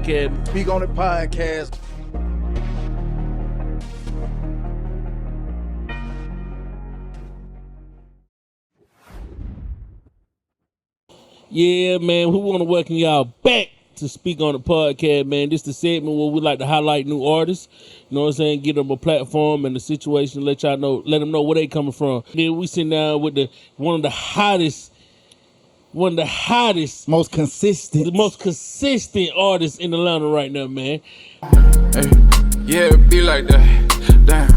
podcast. Speak on the podcast. Yeah, man, we want to welcome y'all back to Speak on the Podcast, man. This is the segment where we like to highlight new artists, you know what I'm saying, give them a platform and a situation, let them know where they coming from. Then we sit down with one of the hottest, Most consistent. the most consistent artists in Atlanta right now, man. Hey, yeah, it be like that. Damn,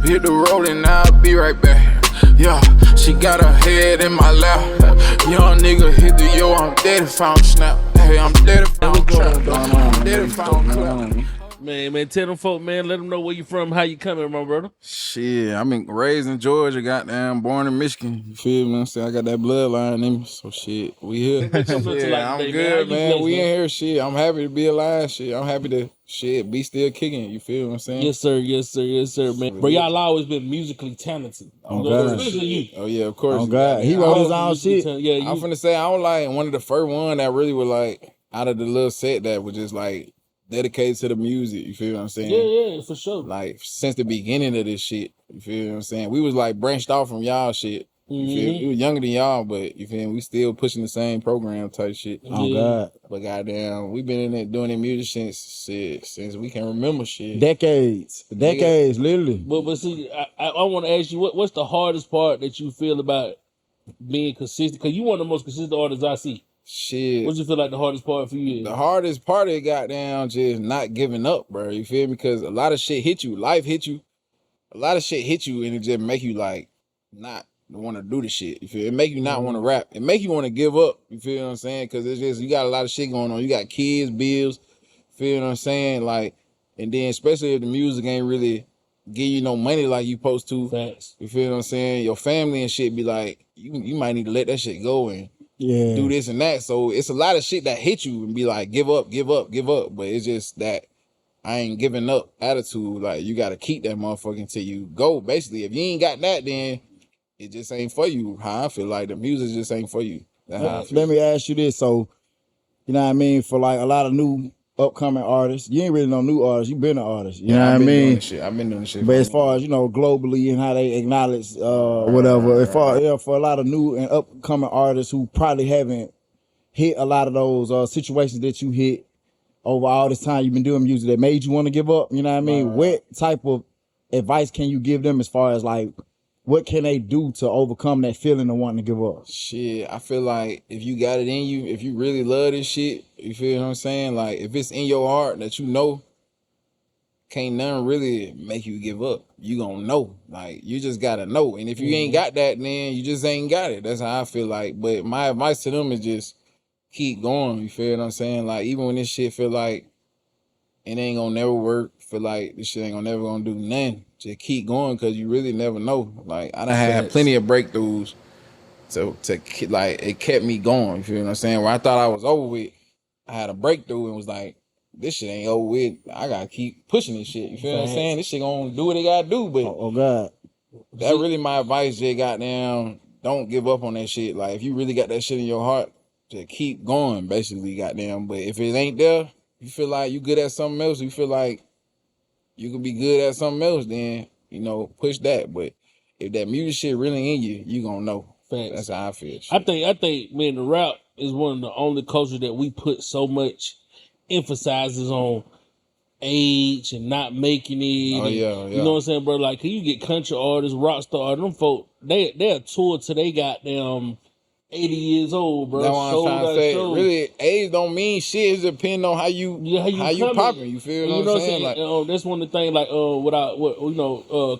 hit the road and I'll be right back. Yeah, she got her head in my lap. Young nigga hit the yo, I'm dead if I don't snap. Hey, I'm dead if I don't trap. I'm dead if I don't clap. Man, tell them folk, man, let them know where you from, how you coming, my brother. Shit, I mean, raised in Georgia, goddamn, born in Michigan. You feel me? I got that bloodline in me, so shit, we here. Yeah, I'm good, man. We in here, shit. I'm happy to be alive, shit. I'm happy to, be still kicking. You feel what I'm saying? Yes, sir, man. Bro, y'all always been musically talented. Oh, God. Especially you. Oh, yeah, of course. Oh, God. He wrote his own shit. Yeah, I'm finna say, I don't like one of the first one that really was like, out of the little set that was just like, dedicated to the music, you feel what I'm saying? Yeah, for sure. Like since the beginning of this shit, you feel what I'm saying? We was like branched off from y'all shit. You feel me? We was younger than y'all, but you feel me? We still pushing the same program type shit. Oh God. But goddamn, we been in there doing the music since we can remember shit. Decades, literally. But see, I want to ask you, what's the hardest part that you feel about being consistent? Because you one of the most consistent artists I see. Shit. What you feel like the hardest part for you is? The hardest part is goddamn just not giving up, bro. You feel me? Because a lot of shit hit you. Life hit you. A lot of shit hit you and it just make you like not want to do the shit. You feel? It make you not want to rap. It make you want to give up. You feel what I'm saying? Because it's just, you got a lot of shit going on. You got kids, bills. Feel what I'm saying? Like, and then especially if the music ain't really give you no money like you supposed to. Facts. You feel what I'm saying? Your family and shit be like, you might need to let that shit go and do this and that. So it's a lot of shit that hit you and be like, give up. But it's just that I ain't giving up attitude. Like, you got to keep that motherfucker until you go. Basically, if you ain't got that, then it just ain't for you. How I feel like the music just ain't for you. That's how I feel. Let me ask you this. So, you know what I mean? For like a lot of new upcoming artists, you ain't really no new artist. You been an artist. You know what I mean? I've been doing this shit. But as far as, you know, globally and how they acknowledge whatever, for a lot of new and upcoming artists who probably haven't hit a lot of those situations that you hit over all this time you've been doing music that made you want to give up, you know what I mean? What type of advice can you give them as far as like, what can they do to overcome that feeling of wanting to give up? Shit, I feel like if you got it in you, if you really love this shit, you feel what I'm saying? Like, if it's in your heart that you know, can't nothing really make you give up. You gonna know. Like, you just gotta know. And if you ain't got that, then you just ain't got it. That's how I feel like. But my advice to them is just keep going. You feel what I'm saying? Like, even when this shit feel like it ain't gonna never work, feel like this shit ain't never gonna do nothing, just keep going, because you really never know. Like, I done had plenty of breakthroughs to like, it kept me going. You feel what I'm saying? Where I thought I was over with, I had a breakthrough and was like, this shit ain't over with. I gotta keep pushing this shit. You feel what I'm saying? This shit gonna do what it gotta do. But oh God, that really my advice. Just goddamn, don't give up on that shit. Like, if you really got that shit in your heart, just keep going. Basically, goddamn. But if it ain't there, you feel like you good at something else, you feel like you could be good at something else, then, you know, push that. But if that music shit really in you, you gonna know. Facts. That's how I feel. I think, man, the rap is one of the only cultures that we put so much emphasizes on age and not making it. Oh, yeah. You know what I'm saying, bro? Like, can you get country artists, rock stars, them folk, they're tour till they got them 80 years old, bro. That's what I'm trying to say. Really, age don't mean shit. It depends on how you popping. You feel what I'm saying? Like, that's one of the things. Like,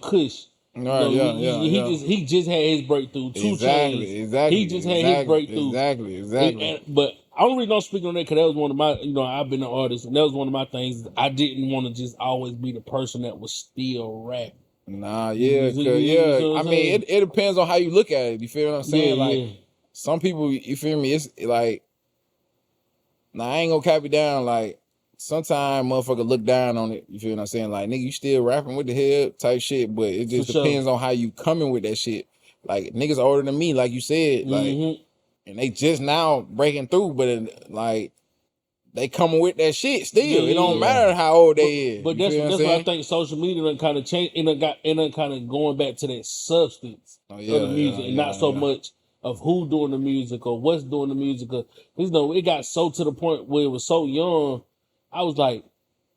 Kush. He just had his breakthrough. Exactly. He just had his breakthrough. Exactly. But I don't really don't speak on that because that was one of my, I've been an artist, and that was one of my things. I didn't want to just always be the person that was still rap. Nah, yeah, I mean, it depends on how you look at it. You feel what I'm saying? Some people, you feel me? It's like, I ain't gonna cap it down. Like, sometimes motherfucker look down on it. You feel what I'm saying? Like, nigga, you still rapping with the hell type shit, but it just depends on how you coming with that shit. Like, niggas older than me, like you said, like, and they just now breaking through, but like, they coming with that shit still. Yeah, It don't yeah. matter how old they is. But You that's feel what I'm why I saying? think social media done kind of changed. It done kind of going back to that substance Oh, of the music, and not so much of who doing the music or what's doing the music. It got so to the point where it was so young. I was like,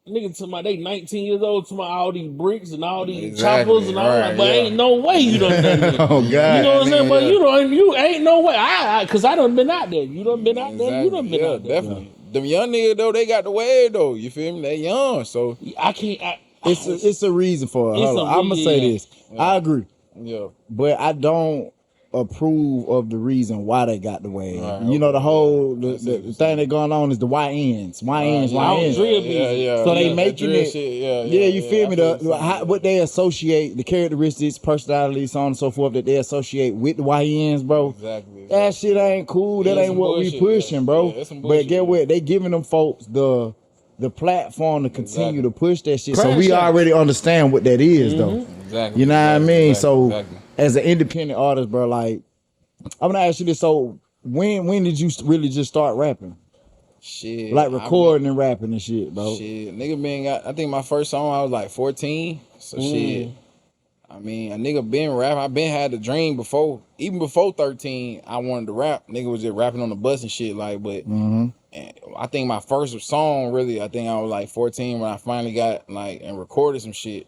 nigga, to my they 19 years old, to my all these bricks and all these Exactly, choppers and all right, that. But yeah. ain't no way you done done it. Oh, God. You know what I'm saying? Nigga, But yeah. you ain't no way. Cause I done been out there. You done been out there. You done been out there. Definitely. Them young niggas though, they got the way though. You feel me? They young, so I can't. It's a reason for it. It's Hold a on. I'm gonna reason, say yeah. this. I agree, yeah. but I don't approve of the reason why they got the way. Right, You know, the okay, whole yeah. the thing that going on is the YNs, YNs, yeah. YNs. Drill music. So they that making drill it. shit, Yeah, you feel me? I feel What they associate, the characteristics, personalities, so on and so forth that they associate with the YNs, bro. Exactly. That shit ain't cool. That Yeah, ain't some what we bullshit, pushing, yeah. bro. Yeah, that's some But bullshit, get yeah. what? They giving them folks the platform to continue Exactly. to push that shit. So Crash we out. already understand what that is, though. Exactly. You know what I mean? So exactly. as an independent artist, bro, like I'm gonna ask you this. So when did you really just start rapping? Shit. Like recording and rapping and shit, bro. Shit. Nigga I think my first song I was like 14. So shit. I mean, a nigga been rapping. I been had the dream before, even before 13, I wanted to rap. Nigga was just rapping on the bus and shit, like, but and I think my first song really, I think I was like 14 when I finally got like and recorded some shit.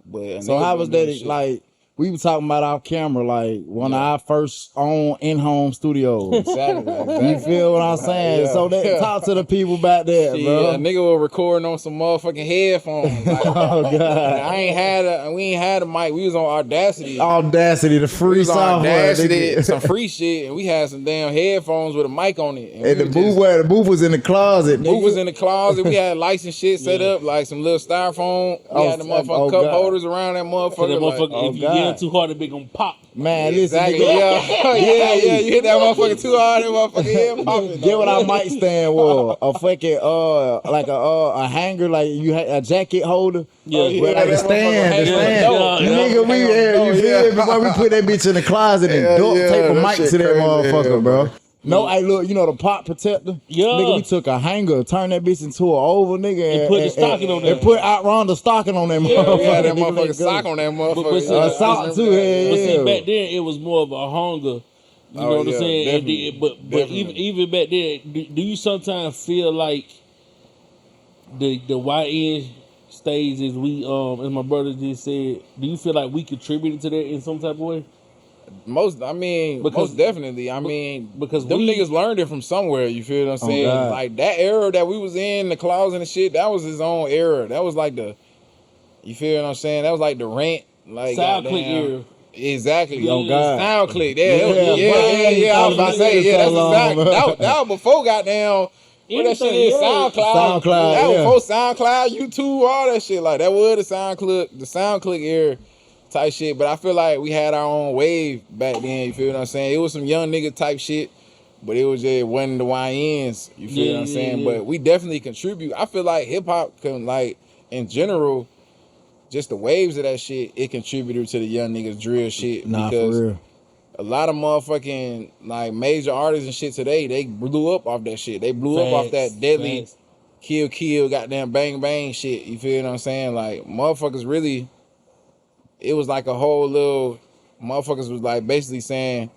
But a So nigga how been was doing that? shit. Like we were talking about off camera, like one of our first own in-home studios. Exactly. You feel what I'm saying? Yeah. So talk to the people back there, Shit, bro. a nigga was recording on some motherfucking headphones. Like, Oh God! we ain't had a mic. We was on Audacity. Audacity, the free We was on software. Audacity, nigga. some free shit, and we had some damn headphones with a mic on it. And the booth was in the closet. Booth was nigga. in the closet. We had lights and shit set up, like some little styrofoam. We had the motherfucking cup holders around that motherfucker. So that like, motherfucker, if you yell too hard, it be gonna pop. Man, exactly. listen, Yeah. You hit that motherfucker too hard, that motherfucker head popping. Get what our mic stand was. A fucking like a hanger, like you had a jacket holder. Yeah. But like that the stand, motherfucker the hang on stand. the door. Nigga, we you feel me? Boy, we put that bitch in the closet and duct tape a that mic shit to that crazy, motherfucker, bro. bro. No, hey, look, you know the pop protector? Yeah. Nigga, we took a hanger, turned that bitch into an oval, nigga. And put the stocking on there. And put outrun the stocking on that motherfucker. We had that Nigga, motherfucking sock on that motherfucker. But sock too, But see, yeah. back then it was more of a hunger. You know what I'm saying? And but even back then, do you sometimes feel like the YN stage as we as my brother just said, do you feel like we contributed to that in some type of way? Most definitely. I mean, because them niggas learned it from somewhere. You feel what I'm saying? God. Like that era that we was in, the closet and shit. That was his own era. That was like you feel what I'm saying? That was like the rent, like SoundClick era. Exactly. Oh, God. SoundClick. Yeah. I was about to say, that's exactly. That was before goddamn. What that shit is? Yeah. SoundCloud. SoundCloud, That yeah. was before SoundCloud, YouTube, all that shit. Like that was the SoundClick era type shit. But I feel like we had our own wave back then. You feel what I'm saying? It was some young nigga type shit, but it was just wasn't the YNs. You feel what I'm saying? Yeah. But we definitely contribute. I feel like hip hop can, like, in general, just the waves of that shit, it contributed to the young niggas drill shit. Nah, because for real. a lot of motherfucking like major artists and shit today, they blew up off that shit. They blew up off that deadly kill, goddamn bang shit. You feel what I'm saying? Like motherfuckers really, it was like a whole little, motherfuckers was like basically saying,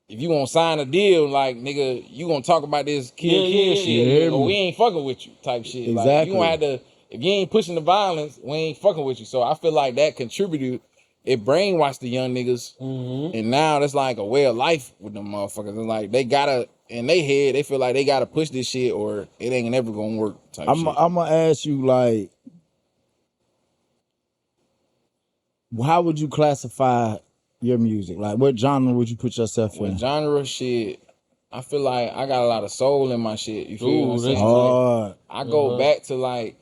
if you gonna sign a deal, like nigga, you gonna talk about this kill shit, Yeah, or we ain't fucking with you type shit. Exactly. Like you gonna have to, if you ain't pushing the violence, we ain't fucking with you. So I feel like that contributed. It brainwashed the young niggas, and now that's like a way of life with them motherfuckers. It's like they gotta, in their head, they feel like they gotta push this shit or it ain't never gonna work type shit. I'm gonna ask you, like, how would you classify your music? Like, what genre would you put yourself in? With genre shit, I feel like I got a lot of soul in my shit. You feel what I'm saying? hard. I go back to like,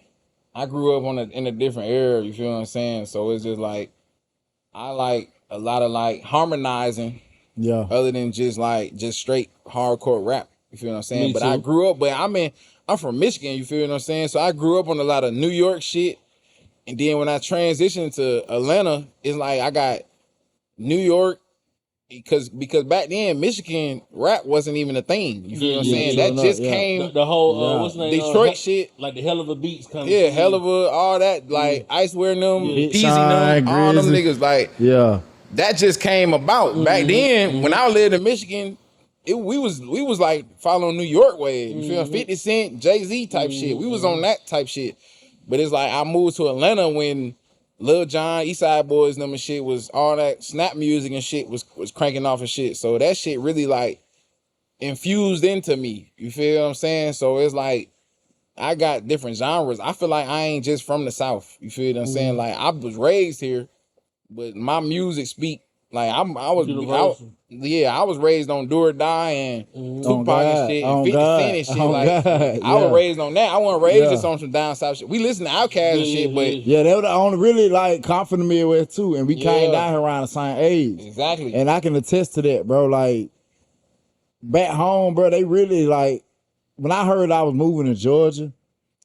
I grew up in a different era. You feel what I'm saying? So it's just like, I like a lot of like harmonizing, other than just straight hardcore rap. You feel what I'm saying? Me But too. I grew up, I'm from Michigan. You feel what I'm saying? So I grew up on a lot of New York shit, and then when I transitioned to Atlanta, it's like I got New York, because back then Michigan rap wasn't even a thing. You feel what I'm saying? That just came the whole what's the name? Detroit shit. Like the hell of a beats coming. Yeah, hell of a all that like Ice wearing them, Peasy Shine, them, all them Grizzly. niggas like that just came about. Back then, when I lived in Michigan, we was like following New York way. You feel 50 Cent, Jay-Z type shit. We was on that type shit. But it's like I moved to Atlanta when Lil Jon, Eastside Boys, and shit was all that snap music and shit was cranking off and shit. So that shit really like infused into me. You feel what I'm saying? So it's like I got different genres. I feel like I ain't just from the South. You feel what I'm saying? Like I was raised here, but my music speak like I was raised on Do or Die and Tupac and shit and 50 Cent and shit. I was raised on that. I wasn't raised just on some down south shit. We listen to Outkast and shit, but they were the only really like confident me with too. And we came down here around the same age. Exactly. And I can attest to that, bro. Like back home, bro, they really like when I heard I was moving to Georgia.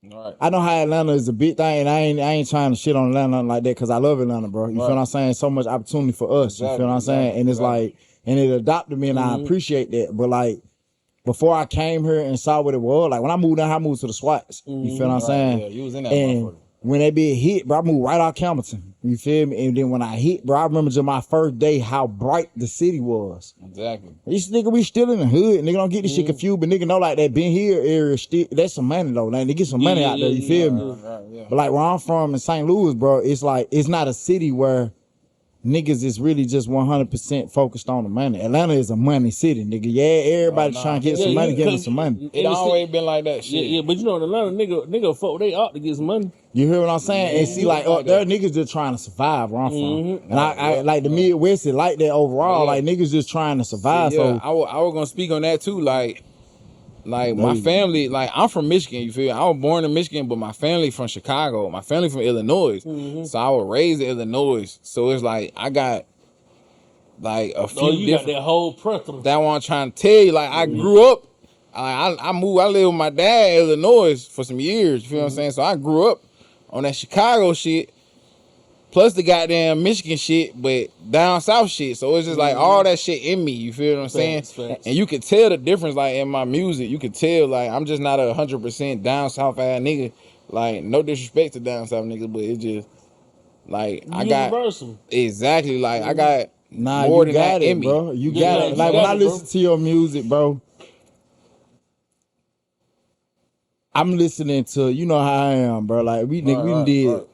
Right. I know how Atlanta is a big thing, and I ain't trying to shit on Atlanta like that because I love Atlanta, bro. You feel what I'm saying? So much opportunity for us. You feel what I'm saying? And it's like, and it adopted me, and I appreciate that. But like, before I came here and saw what it was, like when I moved down, I moved to the Swats. You feel what I'm saying? Yeah, you was in that and motherfucker. when they be hit, bro, I moved right out Campbellton. You feel me? And then when I hit, bro, I remember just my first day how bright the city was. Exactly. These nigga, we still in the hood. Nigga don't get this shit confused, but nigga know like that been here area still, that's some money though. Like they get some money out there, you feel me? Right. But like where I'm from in St. Louis, bro, it's like, it's not a city where niggas is really just 100% focused on the money. Atlanta is a money city, nigga. Yeah, everybody trying to get some money, getting some money. It always been like that shit. Yeah, but you know in Atlanta, nigga fuck, they ought to get some money. You hear what I'm saying? And see, like, there niggas just trying to survive where I'm from. And I like the Midwest is like that overall. Like, niggas just trying to survive. Yeah, so I was gonna speak on that too. Like my family, like I'm from Michigan, you feel me? I was born in Michigan, but my family from Chicago. My family from Illinois. So I was raised in Illinois. So it's like I got like a few you got that whole preference. That's what I'm trying to tell you. Like I grew up, I moved, I lived with my dad in Illinois for some years. You feel what I'm saying? So I grew up on that Chicago shit, plus the goddamn Michigan shit, but down south shit. So it's just like all that shit in me. You feel what I'm saying? Facts. And you can tell the difference, like in my music. You can tell, like I'm just not 100% down south ass nigga. Like no disrespect to down south niggas, but it's just like I got universal. Exactly. Like I got nah, more you than got that it, in me. bro. You got it. Like when I listen to your music, bro, I'm listening to, you know how I am, bro. Like we did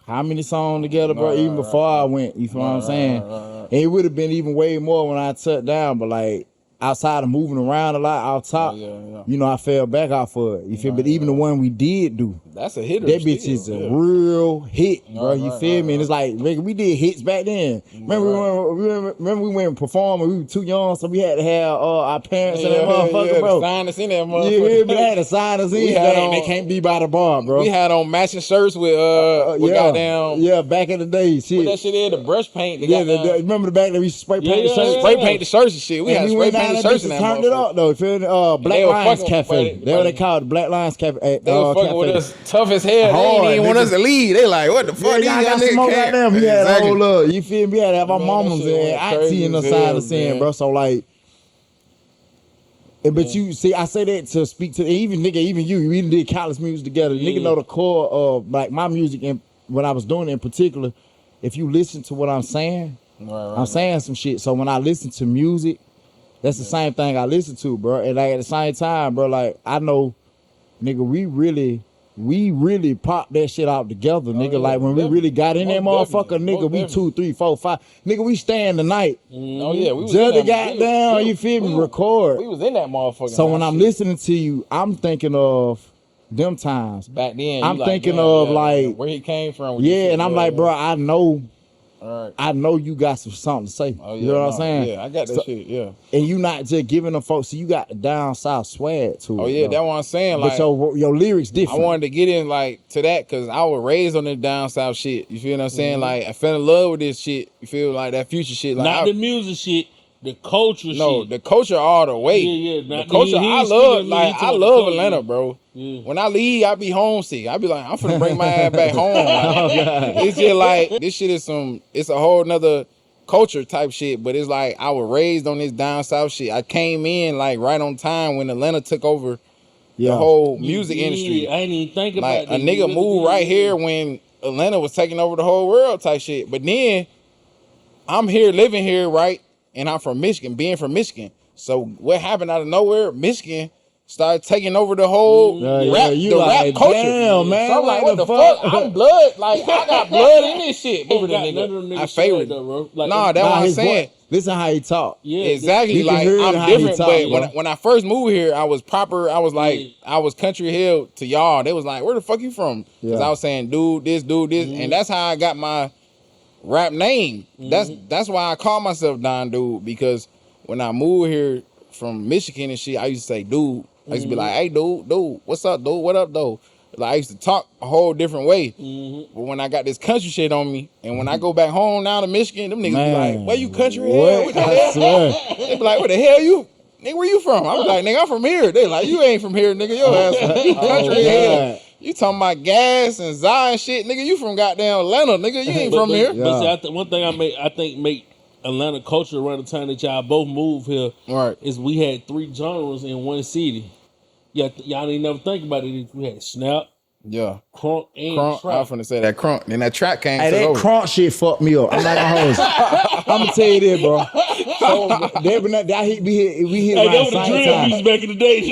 how many songs together, bro? Even before I went, you feel what I'm saying? And it would have been even way more when I touched down, but like outside of moving around a lot out top, you know, I fell back off of it. You feel? But even the one we did do, that's a hitter. that bitch is a real hit, bro. You feel me? And it's like, nigga, we did hits back then. Remember we went and performed and we were too young, so we had to have our parents and that motherfucker, bro. Sign us in that motherfucker. You hear me? They had to sign us in. They can't be by the bar, bro. We had on matching shirts with goddamn back in the day, shit. What that shit is, the brush paint. Remember the back that we spray paint the shirts? Spray paint the shirts and shit. We had spray paint the shirts in that turned it up though. You feel me? Black Lions Cafe. That's what they called it, Black Lions Cafe. They were fucking with us tough as hell. They didn't even want us to leave. They like, what the fuck? Yeah, I got smoke out there. We had a whole look. You feel me? We had to have our mamas and auntie in the side of the scene, bro. So like, but you see, I say that to speak to even you. We even did countless music together. Nigga know the core of like my music and what I was doing in particular. If you listen to what I'm saying, I'm saying some shit. So when I listen to music, that's the same thing I listen to, bro. And like at the same time, bro, like I know, nigga, we really popped that shit out together, nigga. Like when we really got in that motherfucker, nigga, we 2, 3, 4, 5. Nigga, we staying the night. Oh yeah, we was just the goddamn, you feel me, record. We was in that motherfucker. So when I'm listening to you, I'm thinking of them times. Back then, I'm thinking of like where he came from. Yeah, and I'm like, bro, I know. I know you got something to say. Oh, yeah, you know what I'm saying? Yeah, I got that shit, yeah. And you not just giving them folks, so you got the down south swag too. Oh, yeah, that's what I'm saying. Like, but your lyrics different. I wanted to get in like to that because I was raised on the down south shit. You feel what I'm saying? Like, I fell in love with this shit. You feel like that future shit. Like, not the music shit. The culture shit. No, the culture all the way. Yeah. The culture, I love Atlanta, bro. Yeah. When I leave, I be homesick. I be like, I'm finna bring my ass back home. Like, it's just like, this shit is it's a whole nother culture type shit, but it's like I was raised on this down south shit. I came in like right on time when Atlanta took over the whole music industry. I ain't even think about Like that. a nigga moved right here when Atlanta was taking over the whole world type shit. But then I'm here living here, right? And I'm from Michigan, being from Michigan. So what happened out of nowhere? Michigan started taking over the whole rap culture. Damn, man. So I'm like, what the fuck? I'm blood. Like, I got blood in this shit. I favorite. Like, Nah, that's what I'm saying. Listen how he talk. Yeah, exactly. Like, I'm different. But when I first moved here, I was proper. I was like, I was country hill to y'all. They was like, where the fuck you from? Because I was saying, dude, this. And that's how I got my rap name. That's why I call myself Don Dude, because when I moved here from Michigan and shit, I used to say dude. I used to be like, hey dude, what's up, dude? What up, though? Like, I used to talk a whole different way. But when I got this country shit on me, and when I go back home now to Michigan, them niggas be like, where you country hell? What the hell? They be like, where the hell you? Nigga, where you from? I was like, nigga, I'm from here. They like, you ain't from here, nigga. Your ass from you country hell. You talking about gas and Zion shit, nigga? You from goddamn Atlanta, nigga? You ain't from here. But see, one thing I think make Atlanta culture around the time that y'all both moved here, right, is we had 3 genres in one city. Yeah, y'all didn't never think about it. We had snap, crunk, and trap. I was finna say that crunk. Then that trap came. Hey, that crunk shit fucked me up. I'm not gonna hold you. I'm gonna tell you this, bro. So we hit around the same time. Music back in the day.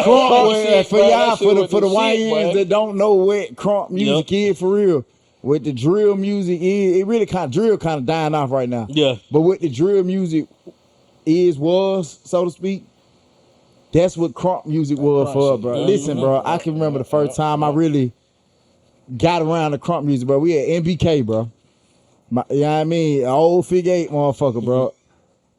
Crunk. For y'all, for the YNs that don't know what crunk music is for real. What the drill music is, it really drill kind of dying off right now. Yeah. But what the drill music was, so to speak, that's what crunk music was for us, bro. Listen, bro, I can remember the first time I really got around the crunk music, bro. We had MBK, bro. You know what I mean? An old Figure 8 motherfucker, bro.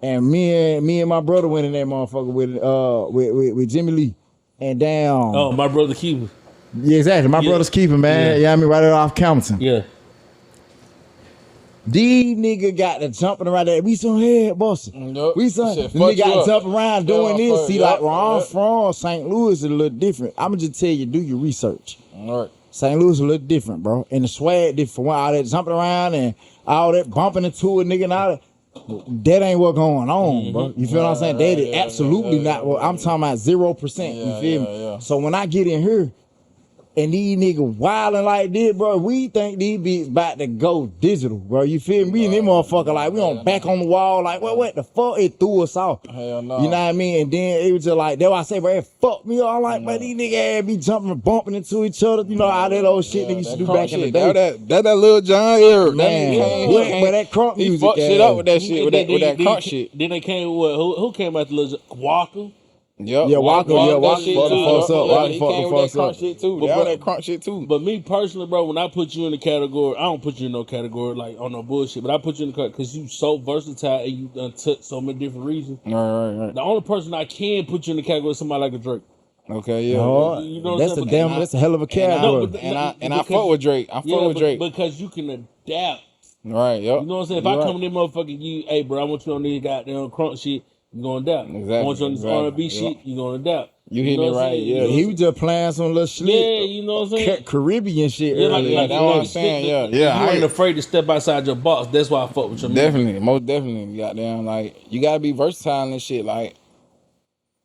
And me and my brother went in that motherfucker with Jimmy Lee. And down. Oh, my brother Keeper. Yeah, exactly. My brother's keeping, man. You know what I mean? Right off Campbellton. Yeah. These niggas got to jumping around there. We some head busting. We some nigga got to jump around doing this. See, like where I'm from, St. Louis is a little different. I'm gonna just tell you, do your research. All right. St. Louis is a little different, bro. And the swag different. All that jumping around and all that bumping into a nigga and all that. That ain't what going on, bro. You feel what I'm saying? That is absolutely not what I'm talking about. 0%. You feel me? So when I get in here, and these niggas wilding like this, bro, we think these beats about to go digital, bro. You feel me? And them motherfucker like, we on back on the wall, like, what the fuck? It threw us off. Hell no. You know what I mean? And then it was just like, that's why I say, bro, it fucked me up. I'm like, man, these niggas be jumping and bumping into each other. You know, all that old shit they used to do back in the day. That Lil Jon era. Man, but that crunk music. He fucked shit up with that shit, with that crunk shit. Then they came with, who came after Lil Walker? Yep. Yeah, Walker fucked the fuck up. Walker He fucked came the with fuck that crunk shit too. That crunk shit too. But me personally, bro, when I put you in the category, I don't put you in no category like on no bullshit, but I put you in the category because you so versatile and you done touched so many different reasons. Right. The only person I can put you in the category is somebody like a Drake. Okay, yeah. You know that's a hell of a category. And I fuck with Drake. I fuck with Drake. Because you can adapt. Right, yep. You know what I'm saying? If I come in there motherfucking hey bro, I want you on this goddamn crunk shit, you gonna adapt. Exactly. I want you on this R&B shit, you gonna adapt. You hitting it right, yeah. He was just playing some little shit. Yeah, you know what I'm saying? Caribbean shit. Yeah, that's what I'm saying, You ain't afraid to step outside your box. That's why I fuck with you. Definitely, most definitely. Goddamn, like, you gotta be versatile and shit. Like,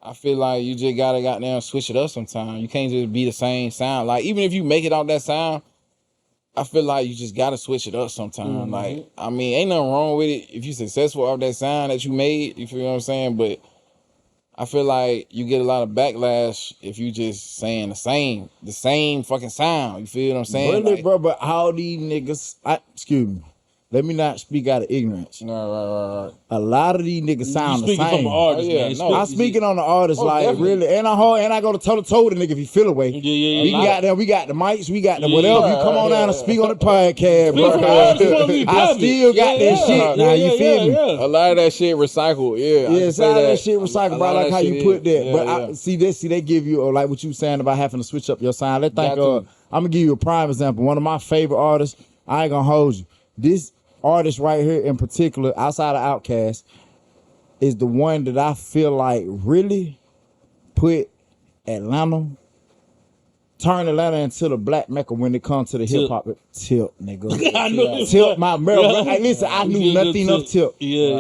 I feel like you just gotta goddamn switch it up sometimes. You can't just be the same sound. Like, even if you make it out that sound, I feel like you just gotta switch it up sometimes. Like, I mean, ain't nothing wrong with it if you successful off that sound that you made. You feel what I'm saying? But I feel like you get a lot of backlash if you just saying the same fucking sound. You feel what I'm saying? Really, bro, but how these niggas, excuse me, let me not speak out of ignorance. Right. A lot of these niggas sound the same. Speaking from an artist, man. No, I'm speaking on the artist, like definitely. Really, and I go to toe to toe with the nigga if he feel away. Yeah. We got the mics, we got the whatever. You come on down and speak on the podcast, bro. I still got that shit. Now you feel me? A lot of that shit recycled. Yeah, some of that shit recycled, bro. Like how you put that. But see, they give you like what you saying about having to switch up your sound. Let's think. I'm gonna give you a prime example. One of my favorite artists. I ain't gonna hold you. This artist right here in particular, outside of Outkast, is the one that I feel like really put Atlanta turned Atlanta into the black mecca when it comes to the hip hop. Tip, nigga. I know Tip, my bro. Hey, listen, I knew nothing of Tip.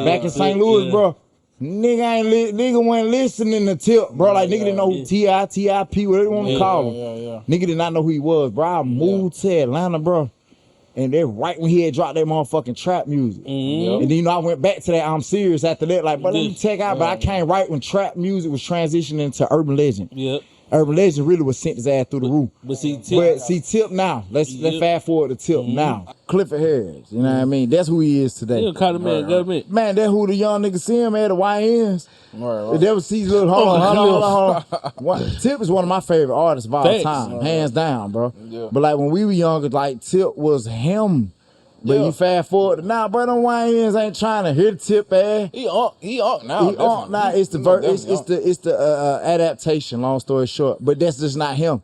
Back in St. Louis, bro. Nigga wasn't listening to Tip, bro. Like, nigga didn't know who T.I., T.I.P., whatever you want to call him. Nigga did not know who he was, bro. I moved to Atlanta, bro. And then right when he had dropped that motherfucking trap music. And then, I went back to that I'm Serious after that. Like, but let me check out. But I came right when trap music was transitioning to Urban Legend. Urban Legend really was sent his ass through the roof. But see Tip now. Let's fast forward to Tip now. Clifford Harris, you know what I mean? That's who he is today. Man, that's who the young niggas see him at the YNs. Right. That was C's little hold on. Tip is one of my favorite artists of all time, hands down, bro. But like when we were younger, like Tip was him. But you fast forward to now, bro, them YNs ain't trying to hear the Tip ass. He on now. He on now. It's the adaptation, long story short. But that's just not him.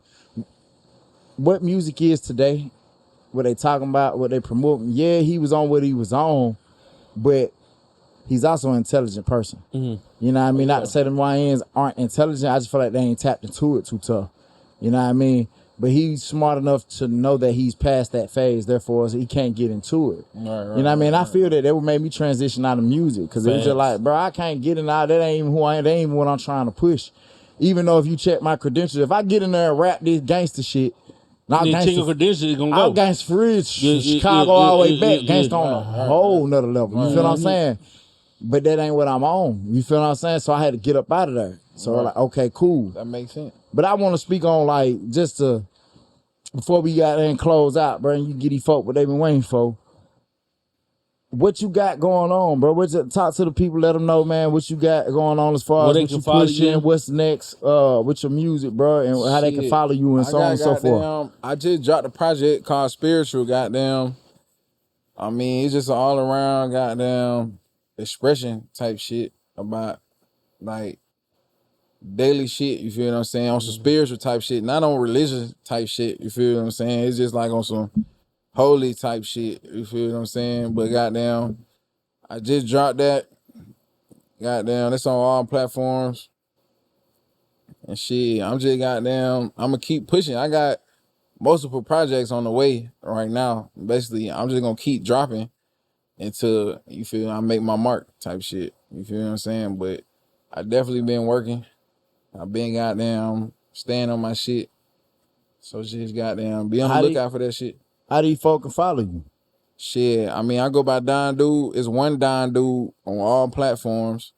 What music is today, what they talking about, what they promoting, yeah, he was on what he was on, but he's also an intelligent person. You know what I mean? Not to say them YNs aren't intelligent, I just feel like they ain't tapped into it too tough. You know what I mean? But he's smart enough to know that he's past that phase, therefore he can't get into it. You know what I mean? I feel that would make me transition out of music, because it was just like, bro, I can't get in out. That ain't even who I am. That ain't even what I'm trying to push. Even though if you check my credentials, if I get in there and rap this gangster shit, gangster for real, Chicago all the way back, gangster on a whole nother level. You feel what I'm saying? But that ain't what I'm on. You feel what I'm saying? So I had to get up out of there. So like, okay, cool. That makes sense. But I want to speak on, like, just to, before we got there and close out, bro, and you get these folk what they been waiting for. What you got going on, bro? Talk to the people, let them know, man, what you got going on as far as what you pushing, what's next with your music, bro, and how they can follow you and so on and so forth. I just dropped a project called Spiritual, goddamn. I mean, it's just an all around goddamn expression type shit about, like, daily shit, you feel what I'm saying? On some spiritual type shit, not on religious type shit, you feel what I'm saying? It's just like on some holy type shit, you feel what I'm saying? But goddamn, I just dropped that. Goddamn, it's on all platforms. And shit, I'm just goddamn, I'm gonna keep pushing. I got multiple projects on the way right now. Basically, I'm just gonna keep dropping until, you feel, I make my mark type shit. You feel what I'm saying? But I definitely been working. I've been goddamn staying on my shit. So just goddamn be on the lookout for that shit. How do you folk can follow you? Shit, I mean, I go by Don Dude. It's one Don Dude on all platforms.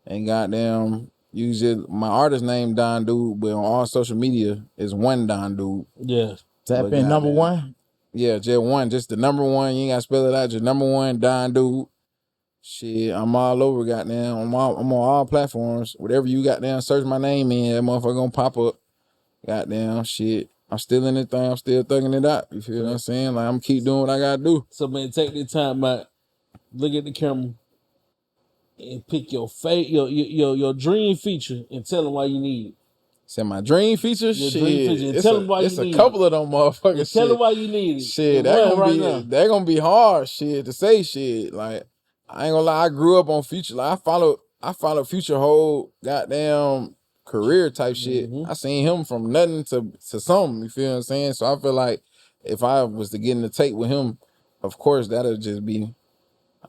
And goddamn, usually my artist name Don Dude, but on all social media is one Don Dude. Yeah. Tap in number one? Yeah, just one. Just the number one. You ain't gotta spell it out. Just number one, Don Dude. Shit, I'm all over, goddamn. I'm on all platforms. Whatever you goddamn search my name in, that motherfucker gonna pop up. Goddamn, shit. I'm still in it thing. I'm still thugging it out. You feel what I'm saying? Like, I'm gonna keep doing what I gotta do. So, man, take the time out, look at the camera, and pick your dream feature and tell them why you need it. Say my dream feature? Shit. Dream feature. And tell them why you need it. It's a couple of them motherfuckers. Tell them why you need it. Shit, that gonna be hard shit to say shit. Like, I ain't gonna lie, I grew up on Future. Like, I followed Future whole goddamn career type shit. I seen him from nothing to something, you feel what I'm saying? So I feel like if I was to get in the tape with him, of course that'll just be,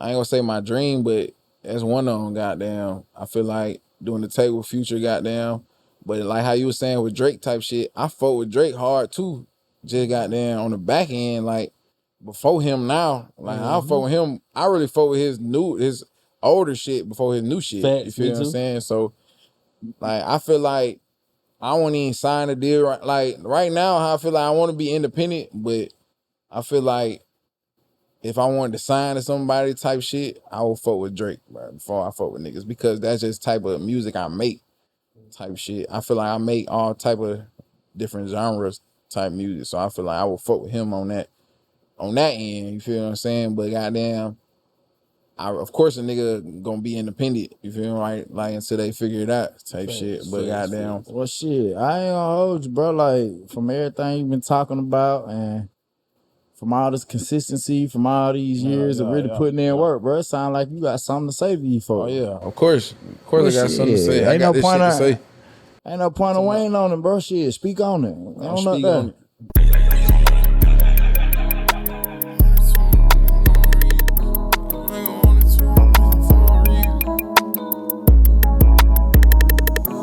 I ain't gonna say my dream, but that's one of them, goddamn. I feel like doing the tape with Future, goddamn. But like how you were saying with Drake type shit, I fought with Drake hard too. Just goddamn on the back end, like, before him now. Like, I fought with him. I really fought with his older shit before his new shit. Facts, you feel what I'm saying? So, like, I feel like I won't even sign a deal. Like, right now, I feel like I want to be independent, but I feel like if I wanted to sign to somebody type shit, I will fuck with Drake, right, before I fuck with niggas, because that's just type of music I make type shit. I feel like I make all type of different genres type music, so I feel like I will fuck with him on that end, you feel what I'm saying? But goddamn, of course a nigga gonna be independent, you feel me? Like until they figure it out type shit. But goddamn. Well, shit, I ain't gonna hold you, bro. Like, from everything you've been talking about and from all this consistency, from all these years of really putting in work, bro, it sound like you got something to say to you folks. Oh yeah, of course I got something to say. I got this shit to say. Ain't no point of waiting on him, bro. Shit, speak on it. I don't know speak that. on it.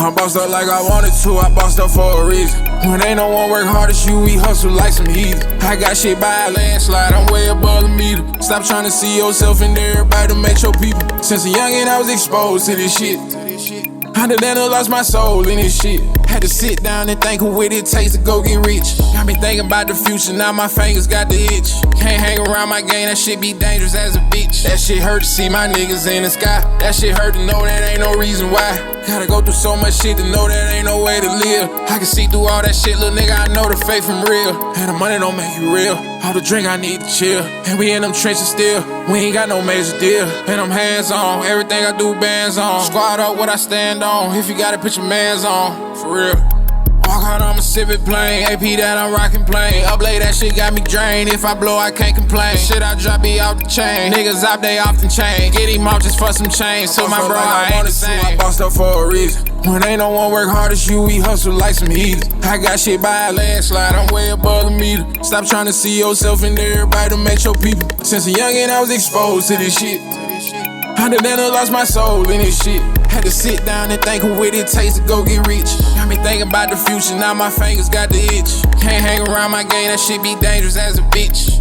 I bossed up like I wanted to, I bossed up for a reason. When ain't no one work hard as you, we hustle like some heathens. I got shit by a landslide, I'm way above the meter. Stop trying to see yourself in everybody to make your people. Since a youngin' I was exposed to this shit. I done lost my soul in this shit. Had to sit down and think of what it takes to go get rich. Got me thinking about the future, now my fingers got the itch. Can't hang around my game, that shit be dangerous as a bitch. That shit hurt to see my niggas in the sky. That shit hurt to know that ain't no reason why. Gotta go through so much shit to know that ain't no way to live. I can see through all that shit, little nigga, I know the faith from real. And the money don't make you real. All the drink I need to chill. And we in them trenches still. We ain't got no major deal. And I'm hands on, everything I do bands on. Squad up what I stand on. If you gotta put your mans on, for real. Walk out on my Civic plane, AP that I'm rockin' plane. Up late, that shit got me drained. If I blow, I can't complain. Shit, I drop me out the chain. Niggas out, they off the chain. Get him off just for some change. So my bro, I ain't the same. I bossed up for a reason. When ain't no one work hard as you, we hustle like some heathens. I got shit by a landslide, I'm way above the meter. Stop trying to see yourself in everybody to make your people. Since a youngin' I was exposed to this shit. I done lost my soul in this shit. Had to sit down and think of what it takes to go get rich. Got me thinking about the future, now my fingers got the itch. Can't hang around my game, that shit be dangerous as a bitch.